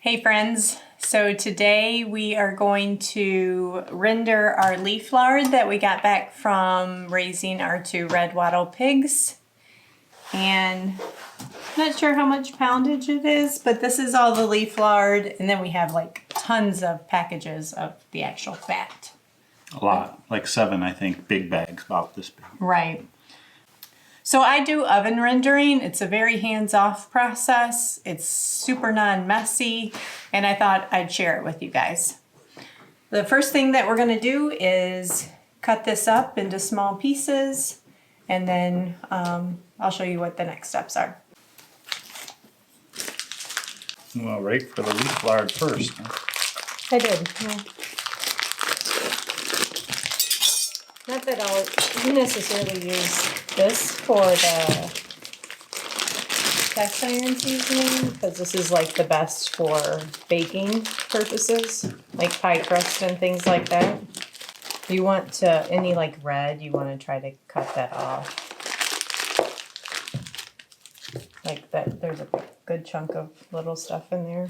Hey friends, so today we are going to render our leaf lard that we got back from raising our 2 red wattle pigs. And I'm not sure how much poundage it is, but this is all the leaf lard, and then we have like tons of packages of the actual fat. A lot, like 7 I think, big bags about this big. Right. So I do oven rendering. It's a very hands-off process. It's super non-messy, and I thought I'd share it with you guys. The first thing that we're gonna do is cut this up into small pieces, and then I'll show you what the next steps are. Well, right for the leaf lard first. Huh? I did, yeah. Not that I'll necessarily use this for the cast iron seasoning, because this is like the best for baking purposes, like pie crust and things like that. You want to, any like red, you want to try to cut that off. Like that, there's a good chunk of little stuff in there.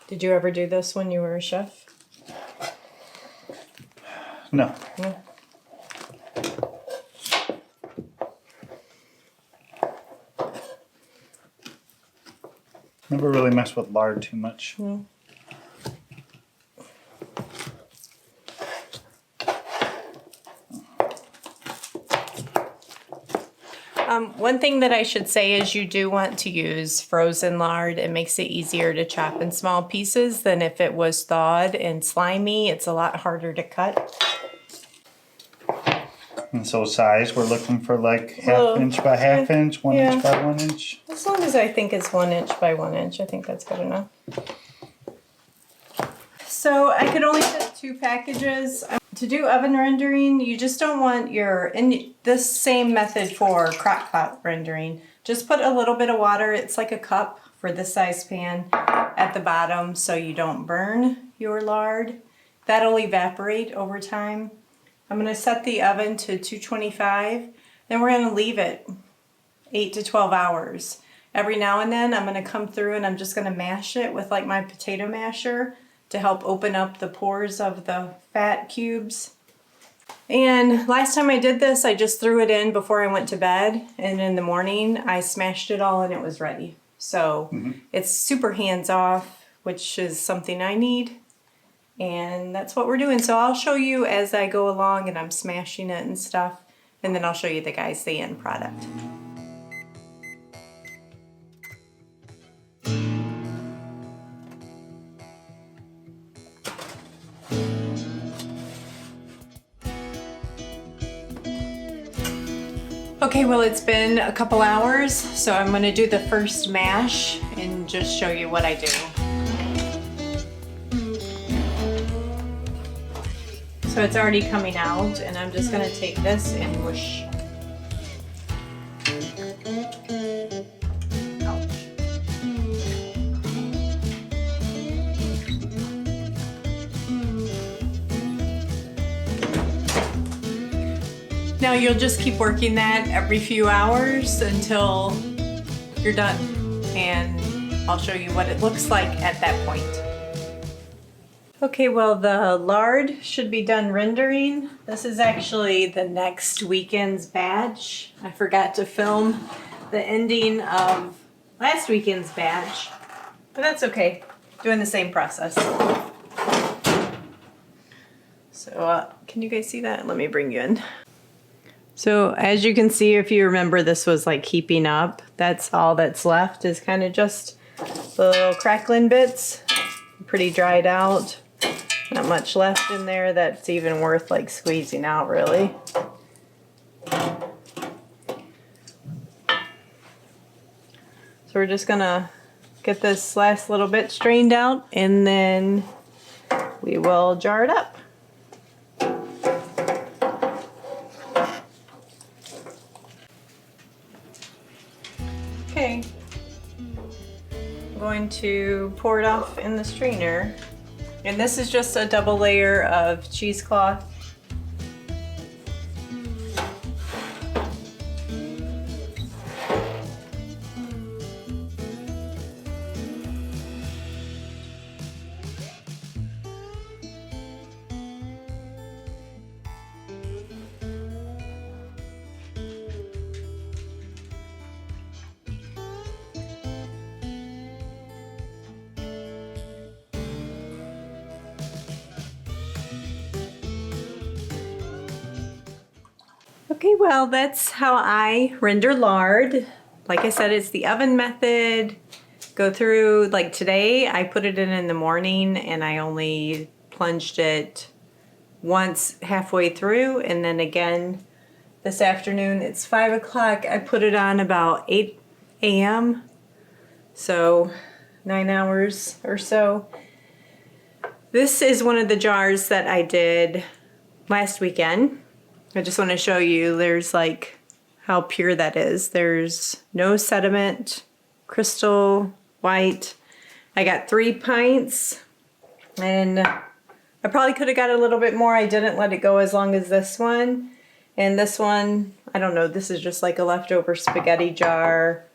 Did you ever do this when you were a chef? No. No. Never really messed with lard too much. No. One thing that I should say is you do want to use frozen lard. It makes it easier to chop in small pieces than if it was thawed and slimy. It's a lot harder to cut. And so size, we're looking for like half inch by half inch, 1 inch by 1 inch. As long as I think it's 1 inch by 1 inch, I think that's good enough. So I could only fit 2 packages. To do oven rendering, you just don't want your, in this same method for crockpot rendering, just put a little bit of water, it's like a cup for this size pan, at the bottom so you don't burn your lard. That'll evaporate over time. I'm going to set the oven to 225, then we're going to leave it 8 to 12 hours. Every now and then I'm going to come through and I'm just going to mash it with like my potato masher to help open up the pores of the fat cubes. And last time I did this, I just threw it in before I went to bed, and in the morning I smashed it all and it was ready. So it's super hands-off, which is something I need, and that's what we're doing. So I'll show you as I go along and I'm smashing it and stuff, and then I'll show you the guys the end product. Okay, well it's been a couple hours, so I'm going to do the first mash and just show you what I do. So it's already coming out, and I'm just going to take this and whoosh. Ouch. Now you'll just keep working that every few hours until you're done, and I'll show you what it looks like at that point. Okay, well the lard should be done rendering. This is actually the next weekend's batch. I forgot to film the ending of last weekend's batch, but that's okay. Doing the same process. So can you guys see that? Let me bring you in. So as you can see, if you remember, this was like heaping up. That's all that's left, is kind of just the little crackling bits. Pretty dried out. Not much left in there that's even worth like squeezing out, really. So we're just gonna get this last little bit strained out, and then we will jar it up. Okay, I'm going to pour it off in the strainer, and this is just a double layer of cheesecloth. Okay, well, that's how I render lard. Like I said, it's the oven method. Go through, like today, I put it in the morning and I only plunged it once halfway through, and then again this afternoon. It's 5 o'clock. I put it on about 8 a.m. So 9 hours or so. This is one of the jars that I did last weekend. I just want to show you, there's like how pure that is. There's no sediment, crystal white. I got 3 pints, and I probably could have got a little bit more. I didn't let it go as long as this one. And this one, I don't know, this is just like a leftover spaghetti jar,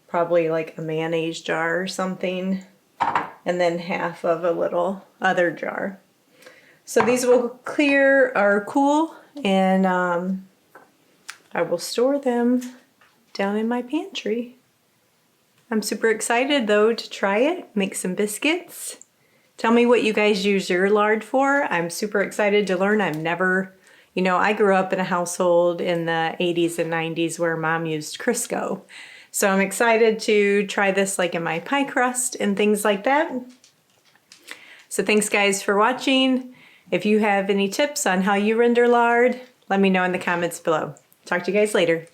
probably like a mayonnaise jar or something, and then half of a little other jar. So these will clear or cool, and I will store them down in my pantry. I'm super excited though to try it, make some biscuits. Tell me what you guys use your lard for. I'm super excited to learn. I've never, you know, I grew up in a household in the 80s and 90s where mom used Crisco. So I'm excited to try this like in my pie crust and things like that. So thanks guys for watching. If you have any tips on how you render lard, let me know in the comments below. Talk to you guys later.